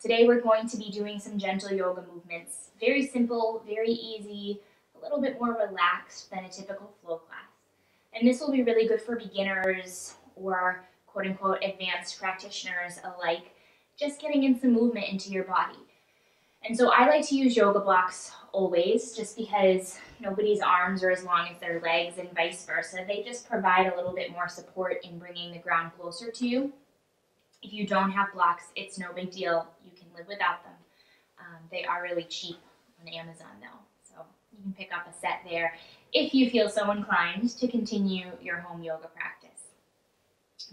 Today we're going to be doing some gentle yoga movements. Very simple, very easy, a little bit more relaxed than a typical flow class. And this will be really good for beginners or quote unquote advanced practitioners alike, just getting in some movement into your body. And so I like to use yoga blocks always, just because nobody's arms are as long as their legs and vice versa. They just provide a little bit more support in bringing the ground closer to you. If you don't have blocks, it's no big deal. You can live without them. They are really cheap on Amazon though, so you can pick up a set there if you feel so inclined to continue your home yoga practice.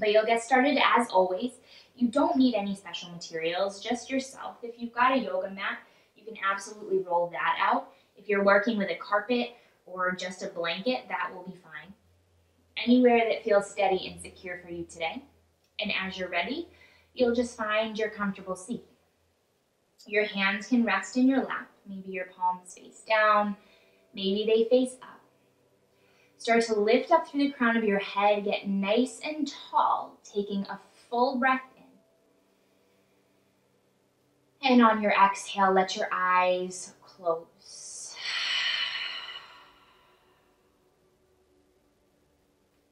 But you'll get started as always. You don't need any special materials, just yourself. If you've got a yoga mat, you can absolutely roll that out. If you're working with a carpet or just a blanket, that will be fine. Anywhere that feels steady and secure for you today. And as you're ready, you'll just find your comfortable seat. Your hands can rest in your lap. Maybe your palms face down. Maybe they face up. Start to lift up through the crown of your head. Get nice and tall, taking a full breath in. And on your exhale, let your eyes close.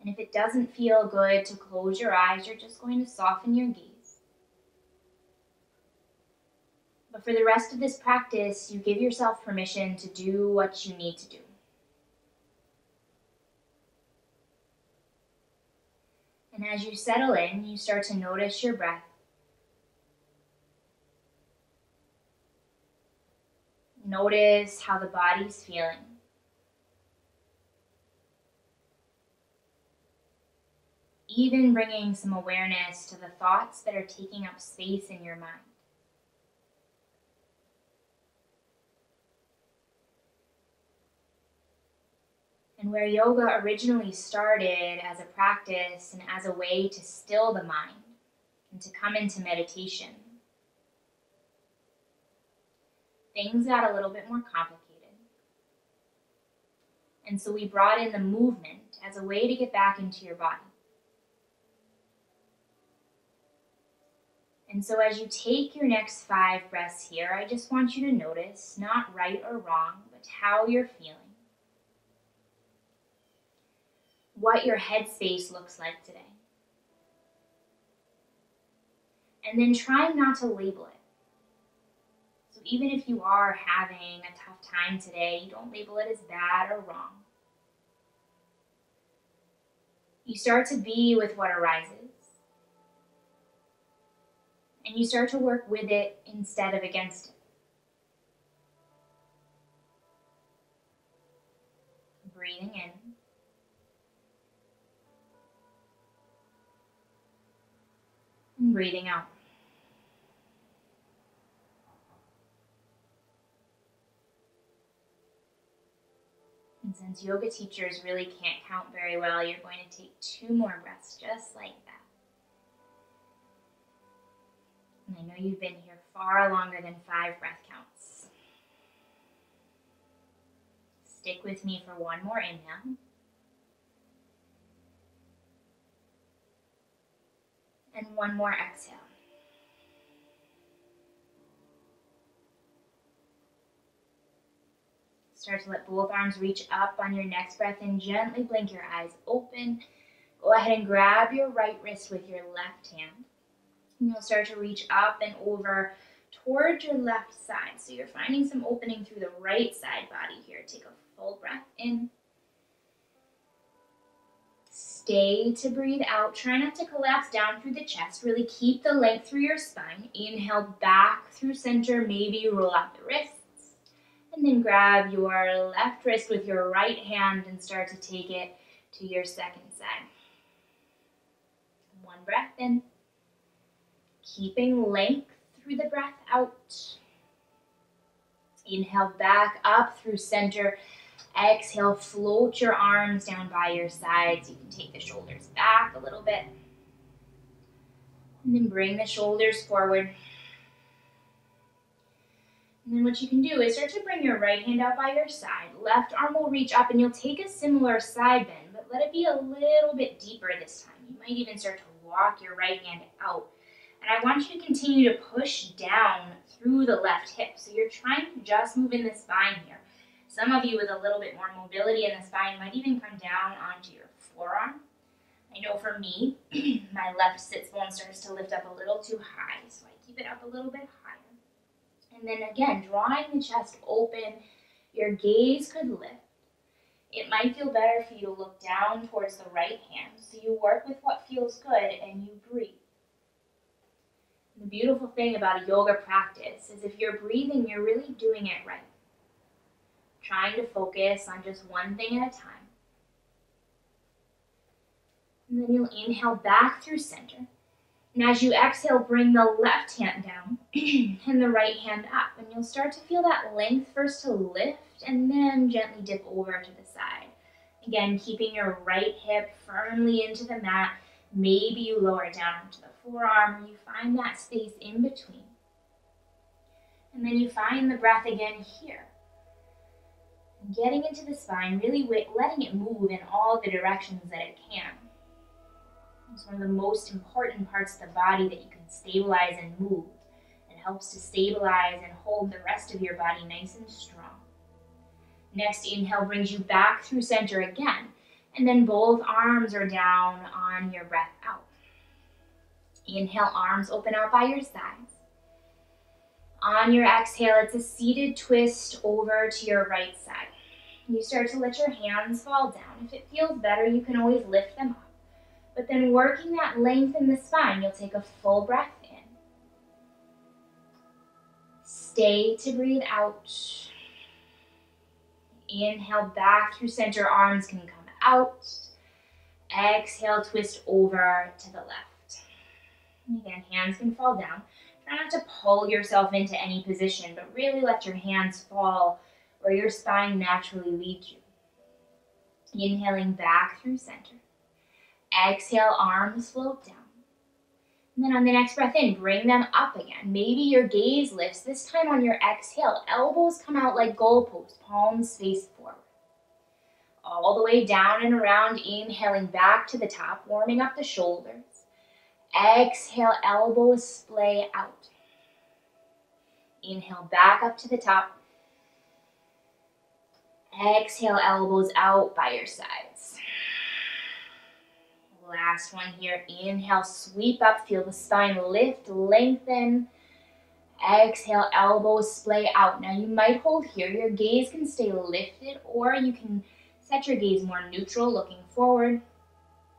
And if it doesn't feel good to close your eyes, you're just going to soften your gaze. But for the rest of this practice, you give yourself permission to do what you need to do. And as you settle in, you start to notice your breath. Notice how the body's feeling. Even bringing some awareness to the thoughts that are taking up space in your mind. And where yoga originally started as a practice and as a way to still the mind and to come into meditation, things got a little bit more complicated. And so we brought in the movement as a way to get back into your body. And so as you take your next 5 breaths here, I just want you to notice, not right or wrong, but how you're feeling. What your headspace looks like today. And then trying not to label it. So even if you are having a tough time today, you don't label it as bad or wrong. You start to be with what arises. And you start to work with it instead of against it. Breathing in. And breathing out. And since yoga teachers really can't count very well, you're going to take 2 more breaths just like that. And I know you've been here far longer than 5 breath counts. Stick with me for 1 more inhale. And 1 more exhale. Start to let both arms reach up on your next breath and gently blink your eyes open. Go ahead and grab your right wrist with your left hand. And you'll start to reach up and over towards your left side. So you're finding some opening through the right side body here. Take a full breath in. Stay to breathe out. Try not to collapse down through the chest. Really keep the length through your spine. Inhale back through center. Maybe roll out the wrists. And then grab your left wrist with your right hand and start to take it to your second side. 1 breath in. Keeping length through the breath out. Inhale back up through center. Exhale, float your arms down by your sides. You can take the shoulders back a little bit. And then bring the shoulders forward. And then what you can do is start to bring your right hand out by your side. Left arm will reach up and you'll take a similar side bend, but let it be a little bit deeper this time. You might even start to walk your right hand out. And I want you to continue to push down through the left hip. So you're trying to just move in the spine here. Some of you with a little bit more mobility in the spine might even come down onto your forearm. I know for me, my left sits bone starts to lift up a little too high, so I keep it up a little bit higher. And then again, drawing the chest open, your gaze could lift. It might feel better for you to look down towards the right hand, so you work with what feels good and you breathe. The beautiful thing about a yoga practice is if you're breathing, you're really doing it right. Trying to focus on just one thing at a time. And then you'll inhale back through center. And as you exhale, bring the left hand down and the right hand up. And you'll start to feel that length first to lift and then gently dip over to the side. Again, keeping your right hip firmly into the mat. Maybe you lower it down onto the forearm, or you find that space in between. And then you find the breath again here. Getting into the spine, really letting it move in all the directions that it can. It's one of the most important parts of the body that you can stabilize and move. It helps to stabilize and hold the rest of your body nice and strong. Next inhale brings you back through center again, and then both arms are down on your breath out. Inhale, arms open out by your sides. On your exhale, it's a seated twist over to your right side. You start to let your hands fall down. If it feels better, you can always lift them up. But then working that length in the spine, you'll take a full breath in. Stay to breathe out. Inhale back through center, arms can come out. Exhale, twist over to the left. And again, hands can fall down. Try not to pull yourself into any position, but really let your hands fall where your spine naturally leads you. Inhaling back through center. Exhale, arms float down. And then on the next breath in, bring them up again. Maybe your gaze lifts. This time on your exhale, elbows come out like goalposts, palms face forward. All the way down and around, inhaling back to the top, warming up the shoulders. Exhale, elbows splay out. Inhale back up to the top. Exhale, elbows out by your sides. Last one here. Inhale, sweep up, feel the spine lift, lengthen. Exhale, elbows splay out. Now you might hold here. Your gaze can stay lifted, or you can set your gaze more neutral, looking forward.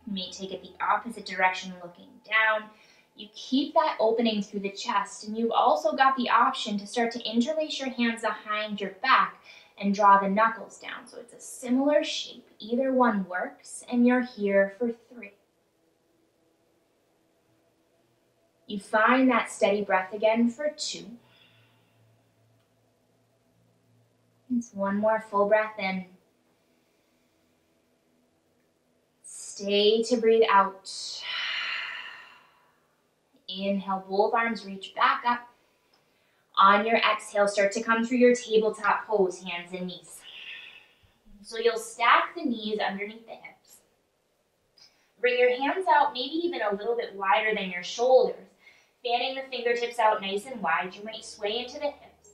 You may take it the opposite direction, looking down. You keep that opening through the chest, and you've also got the option to start to interlace your hands behind your back and draw the knuckles down. So it's a similar shape. Either one works, and you're here for 3. You find that steady breath again for 2. It's one more full breath in. Stay to breathe out. Inhale, both arms reach back up. On your exhale, start to come through your tabletop pose, hands and knees. So you'll stack the knees underneath the hips. Bring your hands out, maybe even a little bit wider than your shoulders. Fanning the fingertips out nice and wide, you might sway into the hips.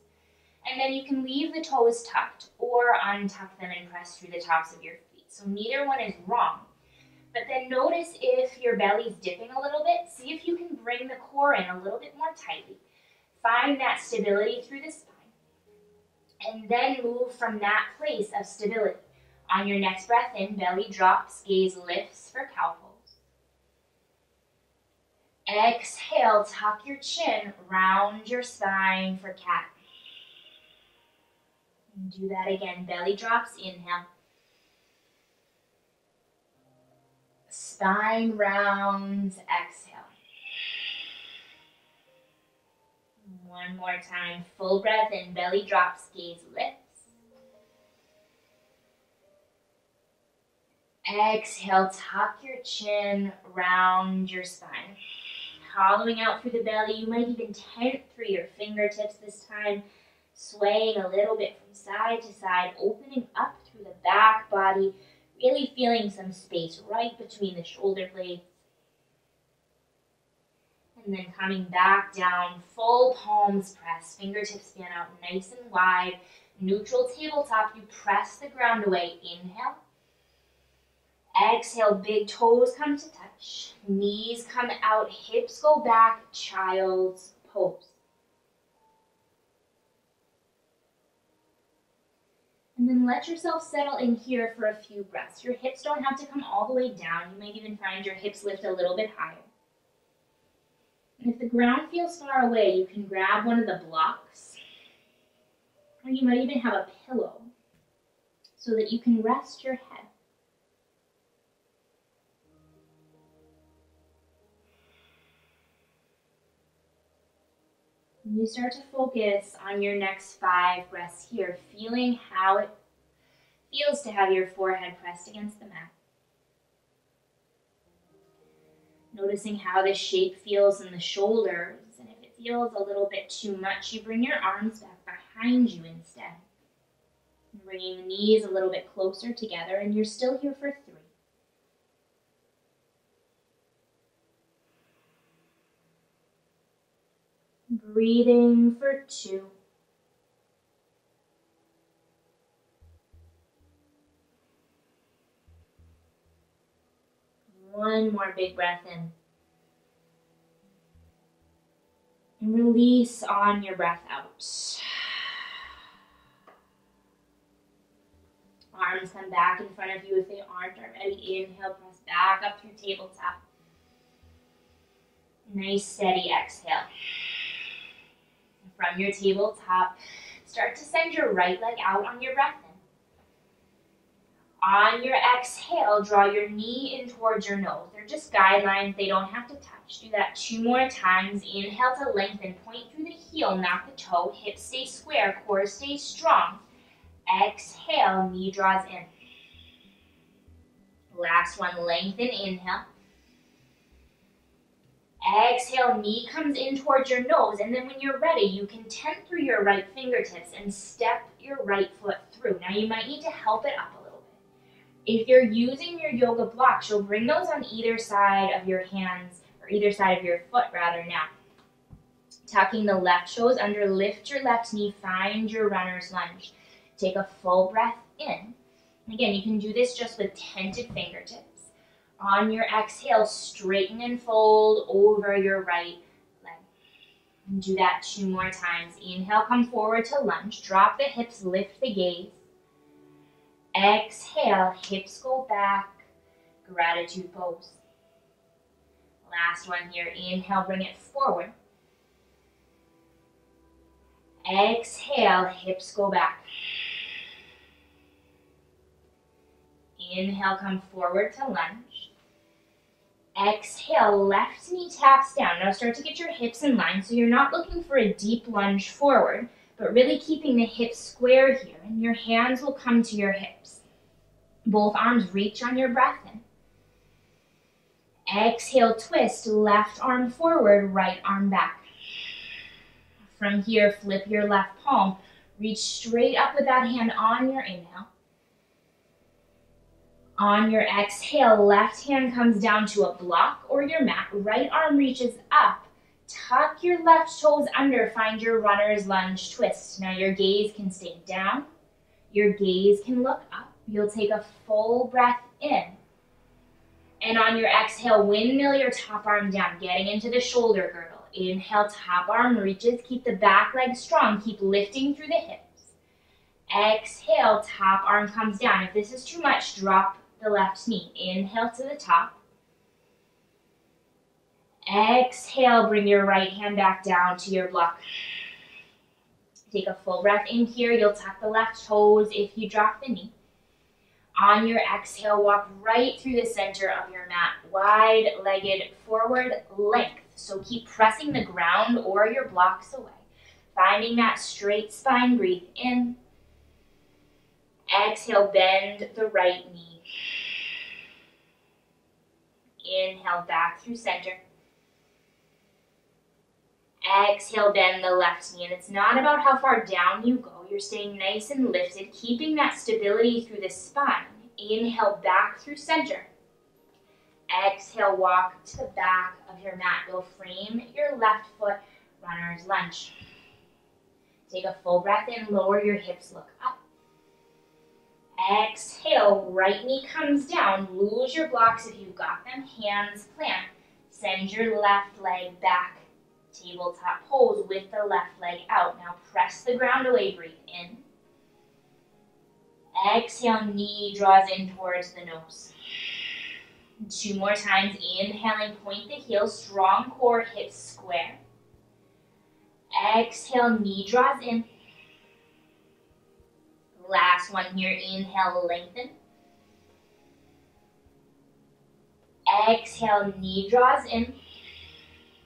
And then you can leave the toes tucked or untuck them and press through the tops of your feet. So neither one is wrong. But then notice if your belly's dipping a little bit, see if you can bring the core in a little bit more tightly. Find that stability through the spine. And then move from that place of stability. On your next breath in, belly drops, gaze lifts for cow pose. Exhale, tuck your chin, round your spine for cat. And do that again, belly drops, inhale. Spine rounds, exhale. One more time, full breath in, belly drops, gaze lifts. Exhale, tuck your chin, round your spine. Hollowing out through the belly, you might even tent through your fingertips this time, swaying a little bit from side to side, opening up through the back body, really feeling some space right between the shoulder blades. And then coming back down, full palms press, fingertips fan out nice and wide. Neutral tabletop, you press the ground away. Inhale. Exhale, big toes come to touch. Knees come out, hips go back, child's pose. And then let yourself settle in here for a few breaths. Your hips don't have to come all the way down. You might even find your hips lift a little bit higher. And if the ground feels far away, you can grab one of the blocks, or you might even have a pillow so that you can rest your head. And you start to focus on your next 5 breaths here, feeling how it feels to have your forehead pressed against the mat. Noticing how this shape feels in the shoulders, and if it feels a little bit too much, you bring your arms back behind you instead. And bringing the knees a little bit closer together, and you're still here for 3. Breathing for 2. One more big breath in. And release on your breath out. Arms come back in front of you if they aren't already. Inhale, press back up through tabletop. Nice steady exhale. From your tabletop, start to send your right leg out on your breath in. On your exhale, draw your knee in towards your nose. They're just guidelines, they don't have to touch. Do that 2 more times. Inhale to lengthen, point through the heel, not the toe. Hips stay square, core stays strong. Exhale, knee draws in. Last one, lengthen, inhale. Exhale, knee comes in towards your nose, and then when you're ready, you can tent through your right fingertips and step your right foot through. Now you might need to help it up a little bit. If you're using your yoga blocks, you'll bring those on either side of your hands, or either side of your foot rather now. Tucking the left toes under, lift your left knee, find your runner's lunge. Take a full breath in. And again, you can do this just with tented fingertips. On your exhale, straighten and fold over your right leg. And do that 2 more times. Inhale, come forward to lunge. Drop the hips, lift the gaze. Exhale, hips go back. Gratitude pose. Last one here. Inhale, bring it forward. Exhale, hips go back. Inhale, come forward to lunge. Exhale, left knee taps down. Now start to get your hips in line so you're not looking for a deep lunge forward, but really keeping the hips square here, and your hands will come to your hips. Both arms reach on your breath in. Exhale, twist, left arm forward, right arm back. From here, flip your left palm. Reach straight up with that hand on your inhale. On your exhale, left hand comes down to a block or your mat. Right arm reaches up. Tuck your left toes under. Find your runner's lunge twist. Now your gaze can stay down. Your gaze can look up. You'll take a full breath in. And on your exhale, windmill your top arm down, getting into the shoulder girdle. Inhale, top arm reaches. Keep the back leg strong. Keep lifting through the hips. Exhale, top arm comes down. If this is too much, drop the left knee. Inhale to the top. Exhale, bring your right hand back down to your block. Take a full breath in here. You'll tuck the left toes if you drop the knee. On your exhale, walk right through the center of your mat, wide-legged forward length. So keep pressing the ground or your blocks away. Finding that straight spine, breathe in. Exhale, bend the right knee. Inhale, back through center. Exhale, bend the left knee. And it's not about how far down you go. You're staying nice and lifted, keeping that stability through the spine. Inhale, back through center. Exhale, walk to the back of your mat. You'll frame your left foot, runner's lunge. Take a full breath in, lower your hips, look up. Exhale, right knee comes down. Lose your blocks if you've got them. Hands plant. Send your left leg back. Tabletop pose with the left leg out. Now press the ground away, breathe in. Exhale, knee draws in towards the nose. 2 more times, inhaling, point the heels, strong core, hips square. Exhale, knee draws in. Last one here, inhale, lengthen. Exhale, knee draws in.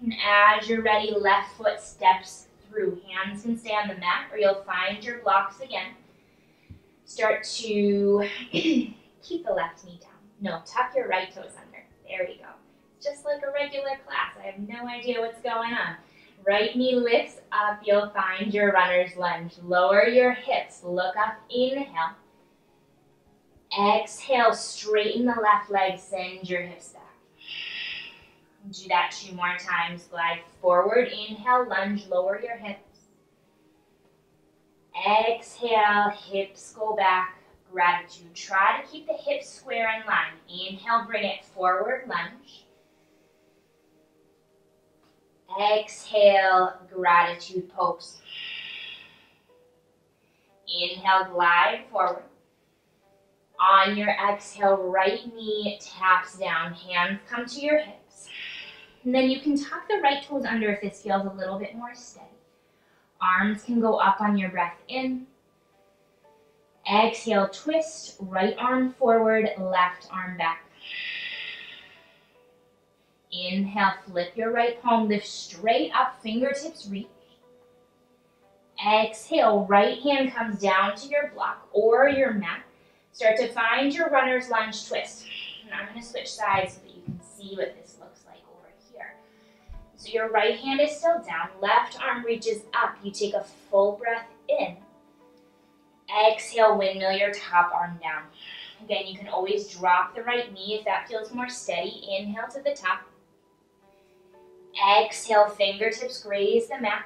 And as you're ready, left foot steps through. Hands can stay on the mat or you'll find your blocks again. Start to keep the left knee down. No, tuck your right toes under. There we go. Just like a regular class. I have no idea what's going on. Right knee lifts up. You'll find your runner's lunge. Lower your hips. Look up. Inhale. Exhale. Straighten the left leg. Send your hips back. Do that 2 more times. Glide forward. Inhale. Lunge. Lower your hips. Exhale. Hips go back. Gratitude. Try to keep the hips square in line. Inhale, bring it forward, lunge. Exhale, gratitude pose. Inhale, glide forward. On your exhale, right knee taps down. Hands come to your hips. And then you can tuck the right toes under if this feels a little bit more steady. Arms can go up on your breath in. Exhale, twist, right arm forward, left arm back. Inhale, flip your right palm, lift straight up, fingertips reach. Exhale, right hand comes down to your block or your mat. Start to find your runner's lunge twist. And I'm going to switch sides so that you can see what this looks like over here. So your right hand is still down, left arm reaches up. You take a full breath in. Exhale, windmill your top arm down. Again, you can always drop the right knee if that feels more steady. Inhale to the top. Exhale, fingertips graze the mat.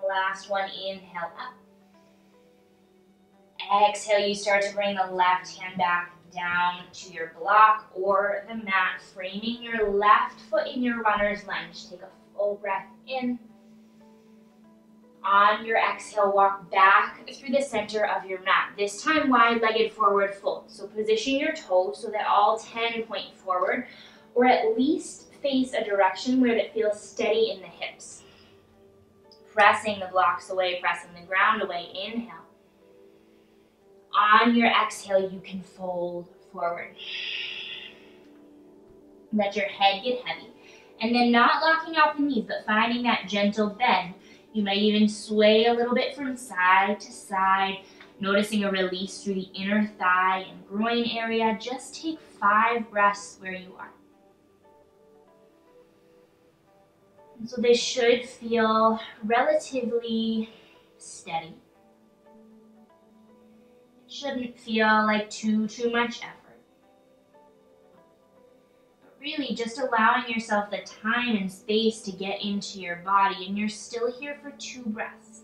Last one, inhale up. Exhale, you start to bring the left hand back down to your block or the mat, framing your left foot in your runner's lunge. Take a full breath in. On your exhale, walk back through the center of your mat. This time, wide-legged forward fold. So position your toes so that all 10 point forward, or at least face a direction where it feels steady in the hips. Pressing the blocks away, pressing the ground away. Inhale. On your exhale, you can fold forward. Let your head get heavy. And then not locking out the knees, but finding that gentle bend. You might even sway a little bit from side to side, noticing a release through the inner thigh and groin area. Just take 5 breaths where you are. And so this should feel relatively steady. It shouldn't feel like too much effort. Really just allowing yourself the time and space to get into your body, and you're still here for 2 breaths.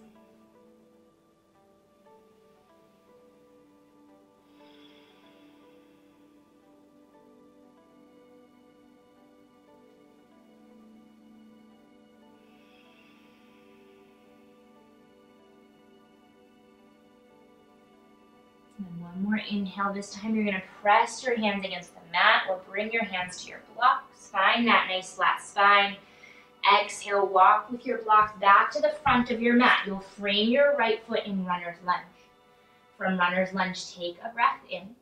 And one more inhale. This time you're going to press your hands against the mat or bring your hands to your blocks. Find that nice flat spine. Exhale, walk with your blocks back to the front of your mat. You'll frame your right foot in runner's lunge. From runner's lunge, take a breath in.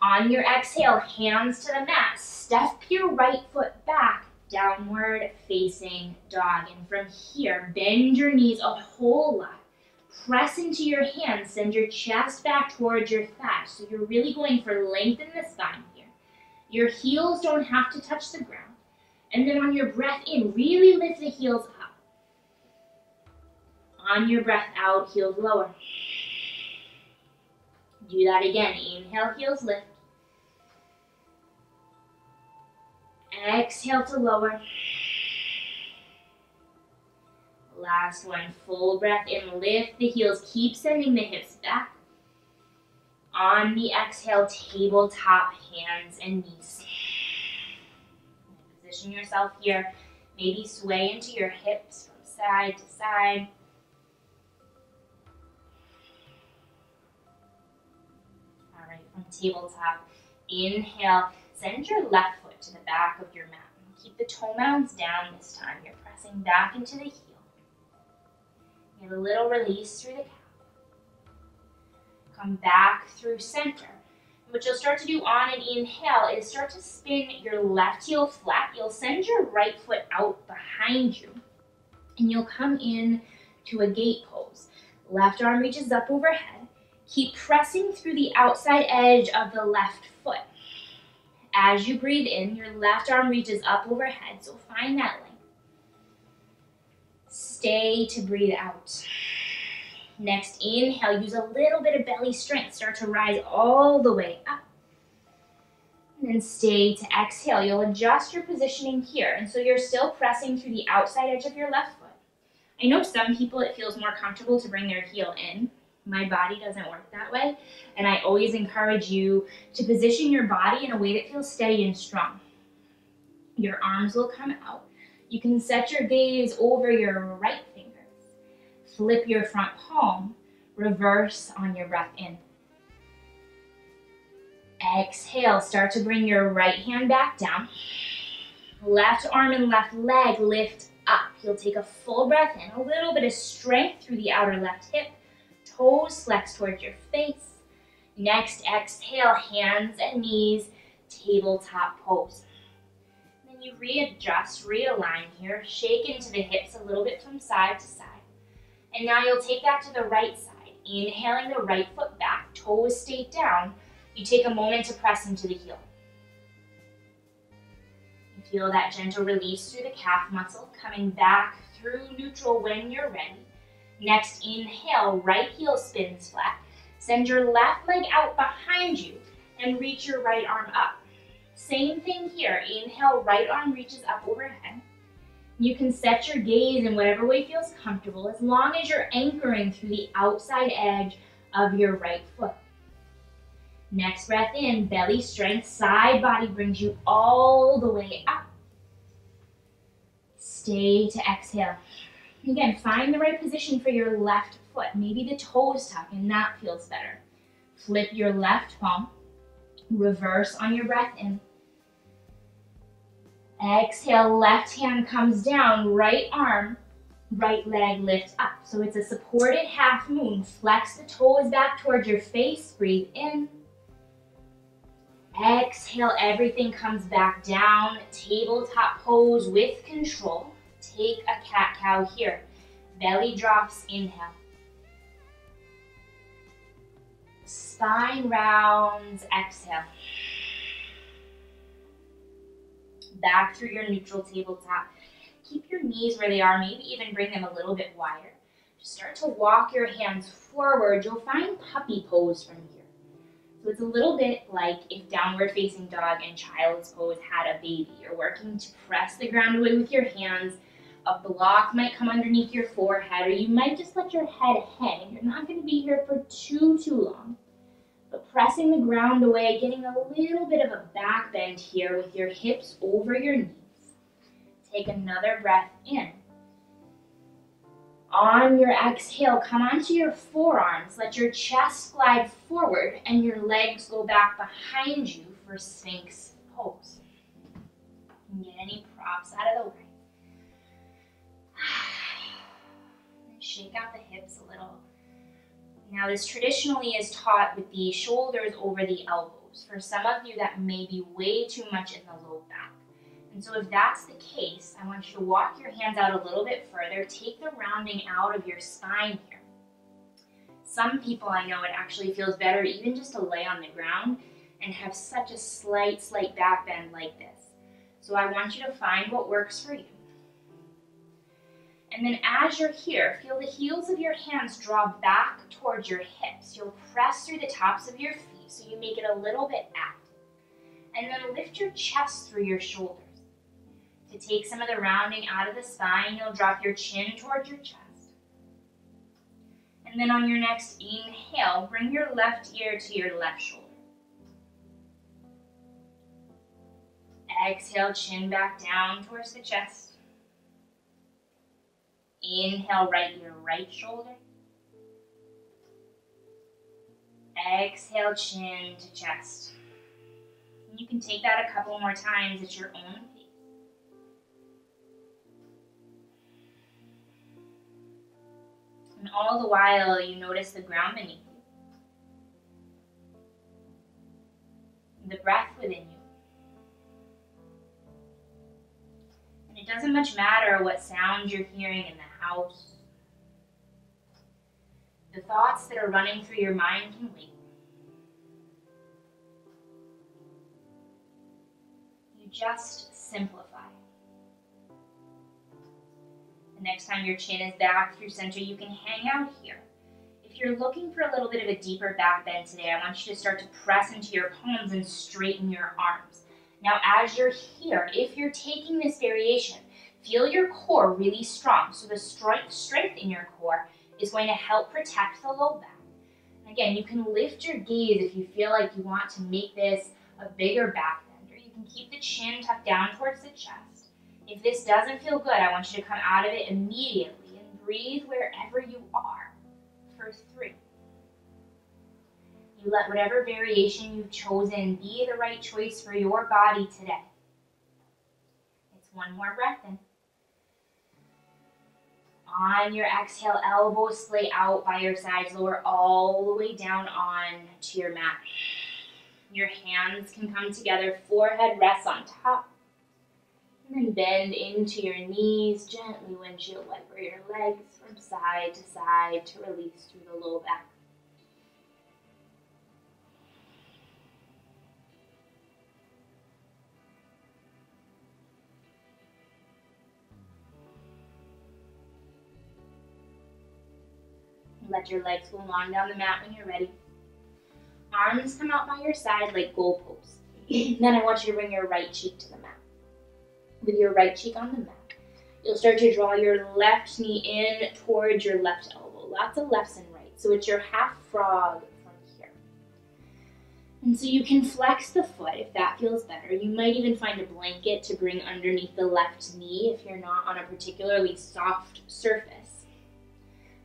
On your exhale, hands to the mat. Step your right foot back, downward facing dog. And from here, bend your knees a whole lot. Press into your hands, send your chest back towards your thighs. So you're really going for length in the spine here. Your heels don't have to touch the ground. And then on your breath in, really lift the heels up. On your breath out, heels lower. Do that again. Inhale, heels lift. Exhale to lower. Last one, full breath in, lift the heels, keep sending the hips back. On the exhale, tabletop, hands and knees. Position yourself here, maybe sway into your hips from side to side. All right, from tabletop, inhale, send your left foot to the back of your mat. Keep the toe mounds down this time. You're pressing back into the heel. Get a little release through the calf. Come back through center. What you'll start to do on an inhale is start to spin your left heel flat. You'll send your right foot out behind you, and you'll come in to a gate pose. Left arm reaches up overhead. Keep pressing through the outside edge of the left foot. As you breathe in, your left arm reaches up overhead, so find that length. Stay to breathe out. Next, inhale, use a little bit of belly strength. Start to rise all the way up. And then stay to exhale. You'll adjust your positioning here. And so you're still pressing through the outside edge of your left foot. I know some people it feels more comfortable to bring their heel in. My body doesn't work that way. And I always encourage you to position your body in a way that feels steady and strong. Your arms will come out. You can set your gaze over your right fingers. Flip your front palm. Reverse on your breath in. Exhale, start to bring your right hand back down. Left arm and left leg lift up. You'll take a full breath in, a little bit of strength through the outer left hip. Toes flex towards your face. Next, exhale, hands and knees, tabletop pose. Then you readjust, realign here, shake into the hips a little bit from side to side. And now you'll take that to the right side, inhaling the right foot back, toes stay down. You take a moment to press into the heel. You feel that gentle release through the calf muscle, coming back through neutral when you're ready. Next, inhale, right heel spins flat. Send your left leg out behind you and reach your right arm up. Same thing here, inhale, right arm reaches up overhead. You can set your gaze in whatever way feels comfortable as long as you're anchoring through the outside edge of your right foot. Next breath in, belly strength, side body brings you all the way up. Stay to exhale. Again, find the right position for your left foot. Maybe the toes tuck and that feels better. Flip your left palm. Reverse on your breath in. Exhale, left hand comes down, right arm, right leg lifts up. So it's a supported half moon. Flex the toes back towards your face, breathe in. Exhale, everything comes back down, tabletop pose with control. Take a cat-cow here. Belly drops, inhale. Spine rounds, exhale. Back through your neutral tabletop. Keep your knees where they are, maybe even bring them a little bit wider. Just start to walk your hands forward. You'll find puppy pose from here. So it's a little bit like if downward facing dog and child's pose had a baby. You're working to press the ground away with your hands. A block might come underneath your forehead, or you might just let your head hang. You're not going to be here for too long. But pressing the ground away, getting a little bit of a back bend here with your hips over your knees. Take another breath in. On your exhale, come onto your forearms. Let your chest slide forward and your legs go back behind you for Sphinx pose. Get any props out of the way. Shake out the hips a little. Now this traditionally is taught with the shoulders over the elbows. For some of you that may be way too much in the low back. And so if that's the case, I want you to walk your hands out a little bit further. Take the rounding out of your spine here. Some people I know it actually feels better even just to lay on the ground and have such a slight back bend like this. So I want you to find what works for you. And then as you're here, feel the heels of your hands draw back towards your hips. You'll press through the tops of your feet so you make it a little bit active. And then lift your chest through your shoulders. To take some of the rounding out of the spine, you'll drop your chin towards your chest. And then on your next inhale, bring your left ear to your left shoulder. Exhale, chin back down towards the chest. Inhale, right ear, right shoulder. Exhale, chin to chest. And you can take that a couple more times at your own pace. And all the while, you notice the ground beneath you, the breath within you. And it doesn't much matter what sounds you're hearing in the house. The thoughts that are running through your mind can wait. You just simplify. The next time your chin is back through center, you can hang out here. If you're looking for a little bit of a deeper back bend today, I want you to start to press into your palms and straighten your arms. Now, as you're here, if you're taking this variation, feel your core really strong. So the strength in your core is going to help protect the low back. And again, you can lift your gaze if you feel like you want to make this a bigger back bend, or you can keep the chin tucked down towards the chest. If this doesn't feel good, I want you to come out of it immediately and breathe wherever you are for 3. You let whatever variation you've chosen be the right choice for your body today. It's 1 more breath in. On your exhale, elbows splay out by your sides, lower all the way down on to your mat. Your hands can come together, forehead rests on top. And then bend into your knees, gently windshield wiper your legs from side to side to release through the low back. Let your legs go long down the mat when you're ready. Arms come out by your side like goalposts. Then I want you to bring your right cheek to the mat. With your right cheek on the mat, you'll start to draw your left knee in towards your left elbow. Lots of lefts and rights. So it's your half frog from here. And so you can flex the foot if that feels better. You might even find a blanket to bring underneath the left knee if you're not on a particularly soft surface.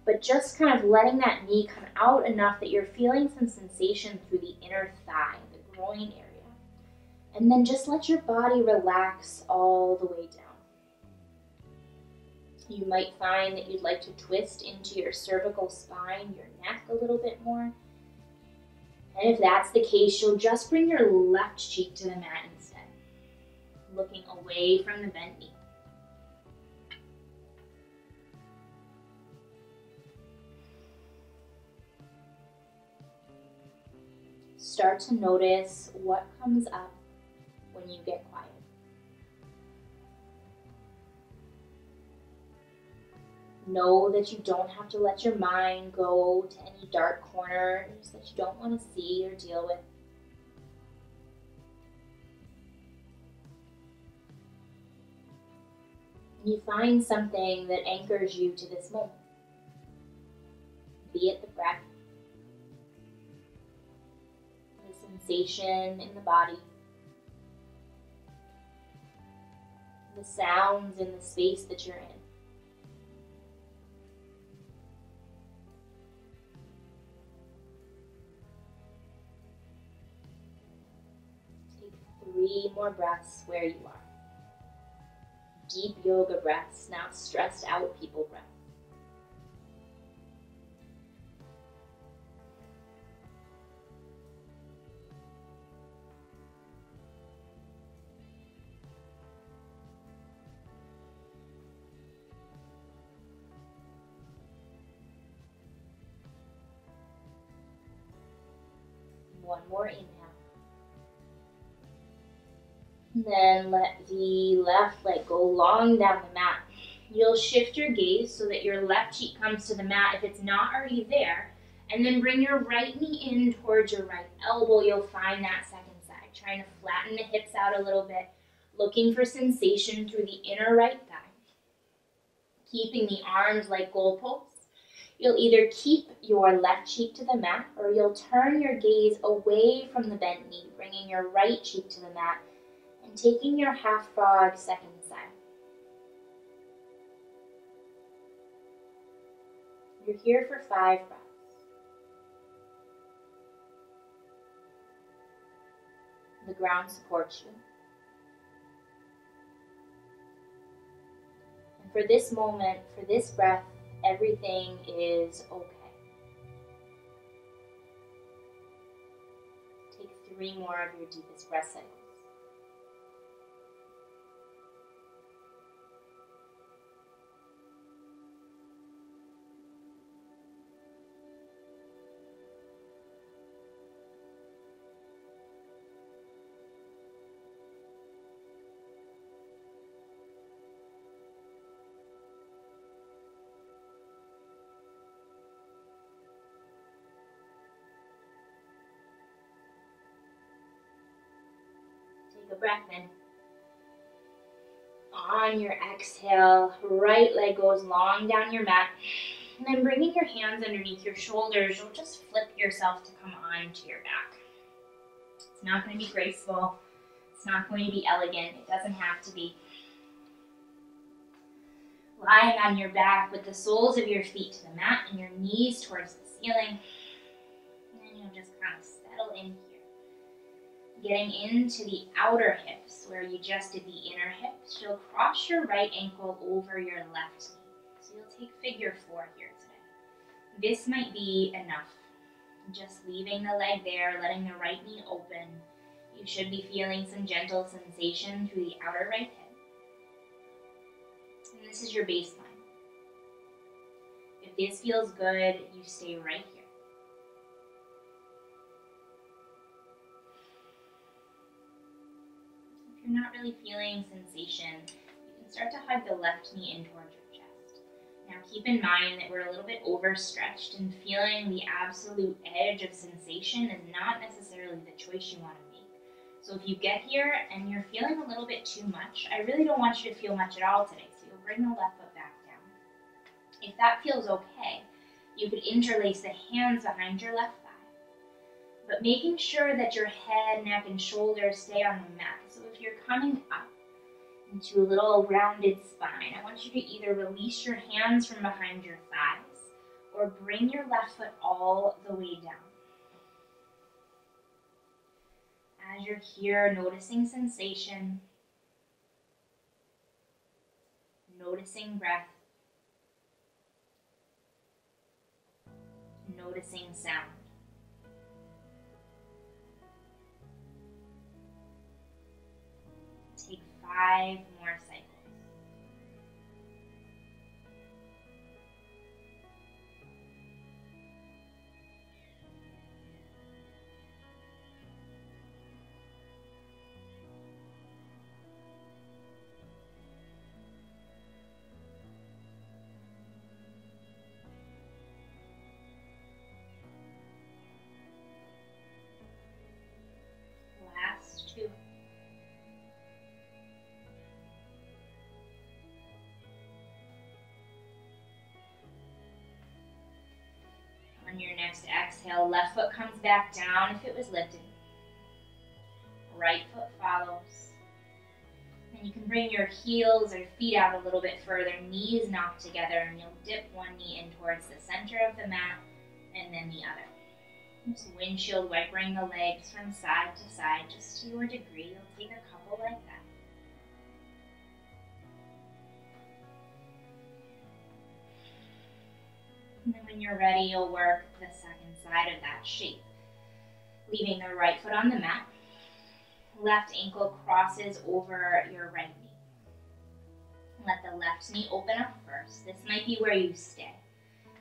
But just kind of letting that knee come out enough that you're feeling some sensation through the inner thigh, the groin area. And then just let your body relax all the way down. You might find that you'd like to twist into your cervical spine, your neck a little bit more. And if that's the case, you'll just bring your left cheek to the mat instead, looking away from the bent knee. Start to notice what comes up when you get quiet. Know that you don't have to let your mind go to any dark corners that you don't want to see or deal with. You find something that anchors you to this moment. Be it the breath, the sensation in the body, the sounds in the space that you're in. Take 3 more breaths where you are. Deep yoga breaths, not stressed out people breaths. One more inhale. And then let the left leg go long down the mat. You'll shift your gaze so that your left cheek comes to the mat if it's not already there. And then bring your right knee in towards your right elbow. You'll find that second side. Trying to flatten the hips out a little bit. Looking for sensation through the inner right thigh. Keeping the arms like goalposts. You'll either keep your left cheek to the mat or you'll turn your gaze away from the bent knee, bringing your right cheek to the mat and taking your half frog second side. You're here for 5 breaths. The ground supports you. And for this moment, for this breath, everything is okay. Take 3 more of your deepest breath cycles. Take a breath in. On your exhale, right leg goes long down your mat. And then bringing your hands underneath your shoulders, you'll just flip yourself to come onto your back. It's not going to be graceful. It's not going to be elegant. It doesn't have to be. Lying on your back with the soles of your feet to the mat and your knees towards the ceiling. And then you'll just kind of settle in here. Getting into the outer hips where you just did the inner hips. You'll cross your right ankle over your left knee. So you'll take figure 4 here today. This might be enough. Just leaving the leg there, letting the right knee open. You should be feeling some gentle sensation through the outer right hip. And this is your baseline. If this feels good, you stay right here. If you're not really feeling sensation, you can start to hug the left knee in towards your chest. Now keep in mind that we're a little bit overstretched, and feeling the absolute edge of sensation is not necessarily the choice you want to make. So if you get here and you're feeling a little bit too much, I really don't want you to feel much at all today. So you'll bring the left foot back down. If that feels okay, you could interlace the hands behind your left thigh. But making sure that your head, neck, and shoulders stay on the mat. So if you're coming up into a little rounded spine, I want you to either release your hands from behind your thighs or bring your left foot all the way down. As you're here, noticing sensation, noticing breath, noticing sound. Take 5 more cycles. Last 2. On your next exhale, left foot comes back down if it was lifted. Right foot follows. And you can bring your heels or feet out a little bit further, knees knocked together, and you'll dip one knee in towards the center of the mat and then the other. Just windshield wipering the legs from side to side, just to your degree. You'll take a couple like that. And then when you're ready, you'll work the second side of that shape. Leaving the right foot on the mat. Left ankle crosses over your right knee. Let the left knee open up first. This might be where you stay.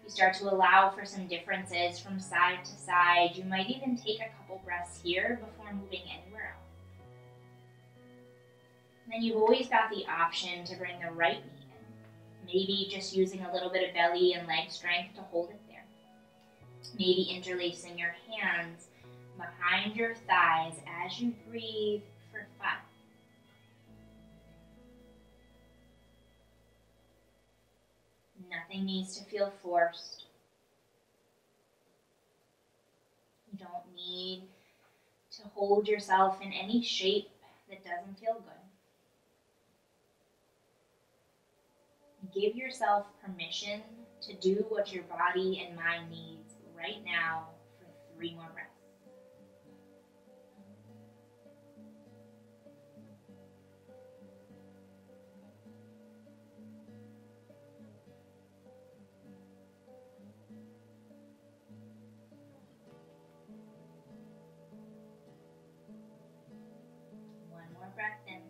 You start to allow for some differences from side to side. You might even take a couple breaths here before moving anywhere else. And then you've always got the option to bring the right knee in. Maybe just using a little bit of belly and leg strength to hold it there. Maybe interlacing your hands behind your thighs as you breathe for 5. Nothing needs to feel forced. You don't need to hold yourself in any shape that doesn't feel good. Give yourself permission to do what your body and mind needs right now for 3 more breaths. One more breath in.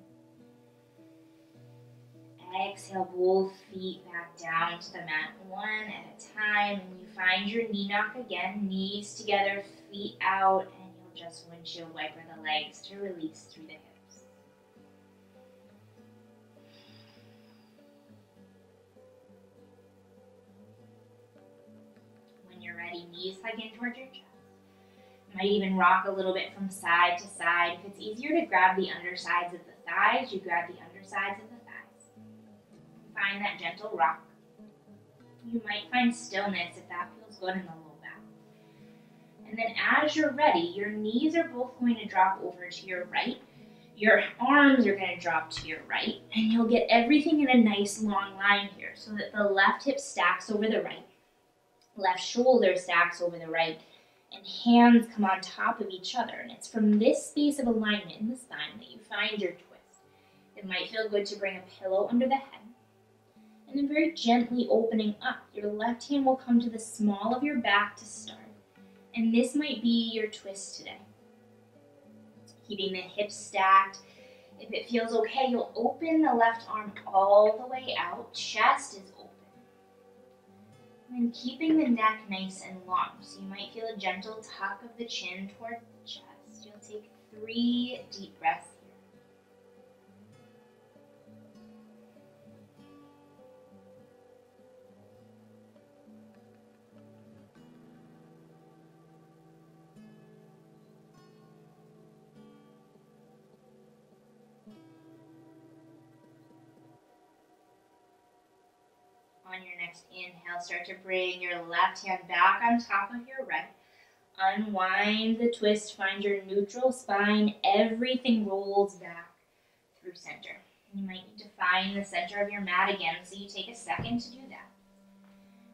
Exhale both feet back down to the mat, one at a time. And you find your knee knock again, knees together, feet out, and you'll just windshield wiper the legs to release through the hips. When you're ready, knees hug in towards your chest. You might even rock a little bit from side to side. If it's easier to grab the undersides of the thighs, you grab the undersides of the thighs. Find that gentle rock. You might find stillness if that feels good in the low back. And then as you're ready, your knees are both going to drop over to your right. Your arms are going to drop to your right. And you'll get everything in a nice long line here so that the left hip stacks over the right. Left shoulder stacks over the right. And hands come on top of each other. And it's from this space of alignment in the spine that you find your twist. It might feel good to bring a pillow under the head. And then very gently opening up. Your left hand will come to the small of your back to start. And this might be your twist today. Keeping the hips stacked. If it feels okay, you'll open the left arm all the way out. Chest is open. And then keeping the neck nice and long. So you might feel a gentle tuck of the chin toward the chest. You'll take 3 deep breaths. On your next inhale, start to bring your left hand back on top of your right. Unwind the twist, find your neutral spine. Everything rolls back through center. You might need to find the center of your mat again, so you take a second to do that.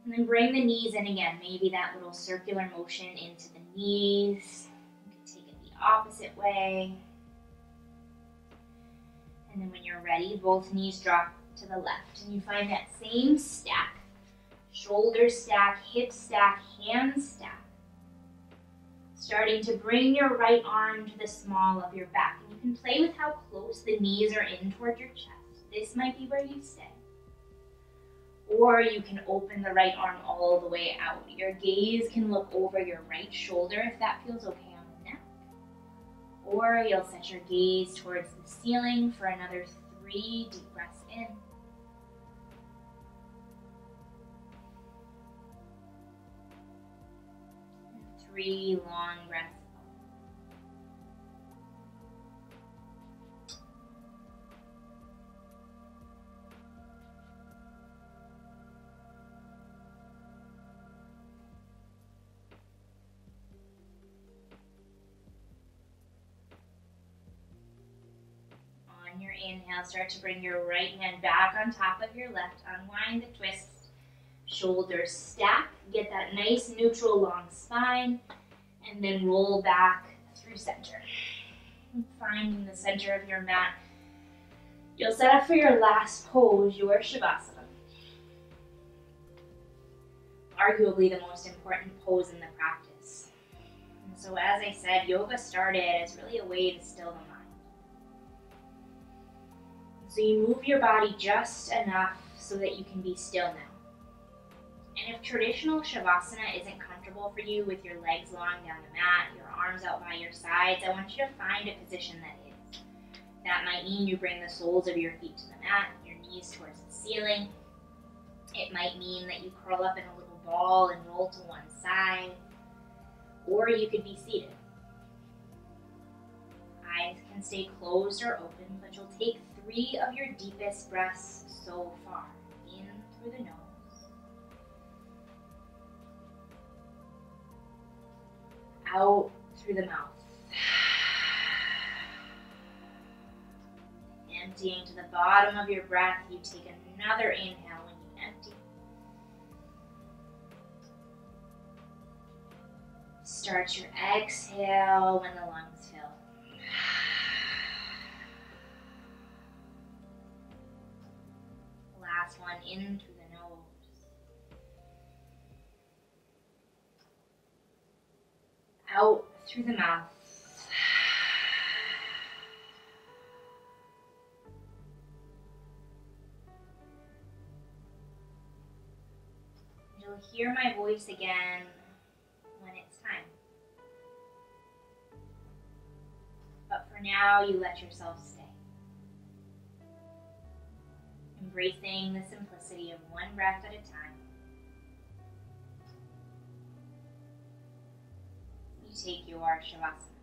And then bring the knees in again. Maybe that little circular motion into the knees. You can take it the opposite way. And then when you're ready, both knees drop to the left, and you find that same stack. Shoulder stack, hip stack, hand stack. Starting to bring your right arm to the small of your back. And you can play with how close the knees are in toward your chest. This might be where you stay. Or you can open the right arm all the way out. Your gaze can look over your right shoulder if that feels okay on the neck. Or you'll set your gaze towards the ceiling for another 3 deep breaths in. 3 long breaths. On your inhale, start to bring your right hand back on top of your left. Unwind the twist. Shoulders stack, get that nice neutral long spine, and then roll back through center. Finding the center of your mat. You'll set up for your last pose, your Shavasana. Arguably the most important pose in the practice. And so as I said, yoga started as really a way to still the mind. So you move your body just enough so that you can be still now. And if traditional Shavasana isn't comfortable for you with your legs long down the mat, your arms out by your sides, I want you to find a position that is. That might mean you bring the soles of your feet to the mat, your knees towards the ceiling. It might mean that you curl up in a little ball and roll to one side. Or you could be seated. Eyes can stay closed or open, but you'll take 3 of your deepest breaths so far. In through the nose. out through the mouth. Emptying to the bottom of your breath, you take another inhale when you empty. Start your exhale when the lungs fill. Last one, in through the nose. Out through the mouth. You'll hear my voice again when it's time. But for now, you let yourself stay. Embracing the simplicity of one breath at a time. You take your Shavasana.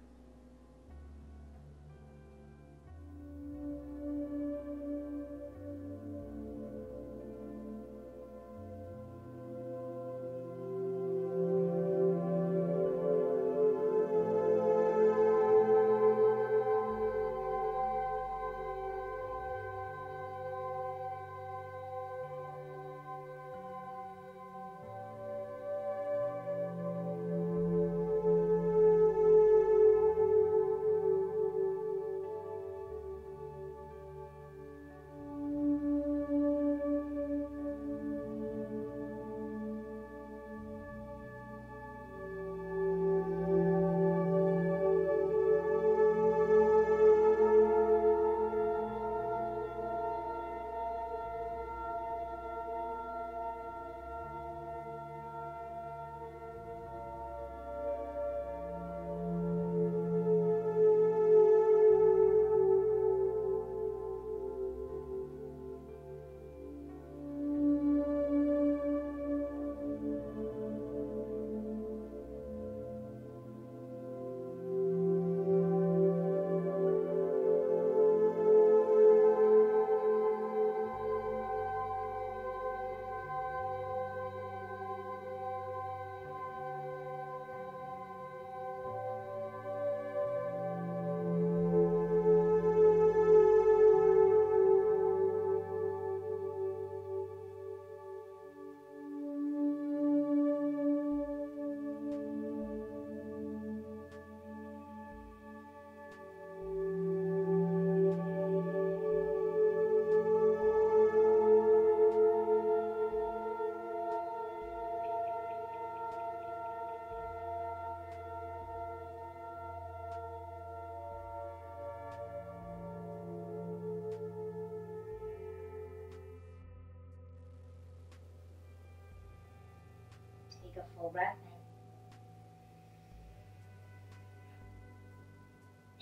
Take a full breath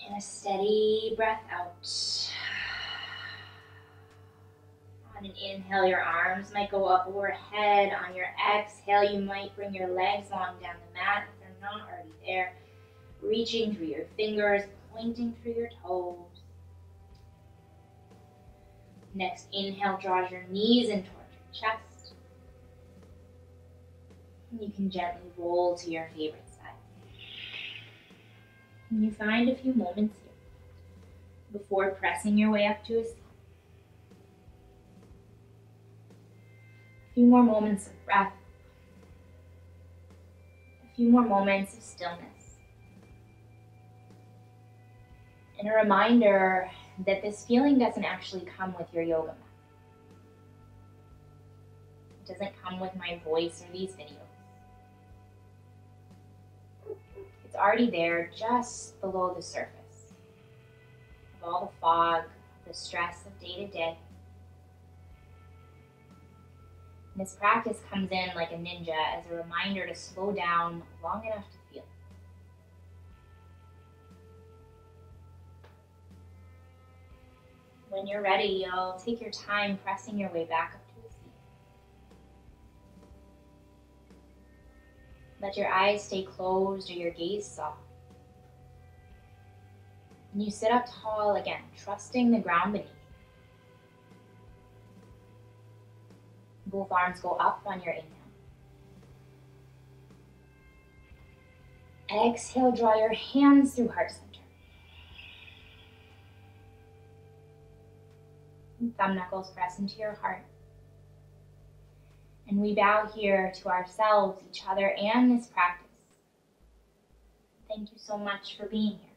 in. And a steady breath out. On an inhale, your arms might go up overhead. On your exhale, you might bring your legs long down the mat if they're not already there. Reaching through your fingers, pointing through your toes. Next inhale draws your knees in towards your chest. And you can gently roll to your favorite side. And you find a few moments here before pressing your way up to a seat. A few more moments of breath. A few more moments of stillness. And a reminder that this feeling doesn't actually come with your yoga mat. It doesn't come with my voice or these videos. It's already there just below the surface of all the fog, the stress of day to day. And this practice comes in like a ninja as a reminder to slow down long enough to feel. When you're ready, you'll take your time pressing your way back up to a seat. Let your eyes stay closed or your gaze soft. And you sit up tall again, trusting the ground beneath. Both arms go up on your inhale. Exhale, draw your hands through heart center. Thumb knuckles press into your heart. And we bow here to ourselves, each other, and this practice. Thank you so much for being here.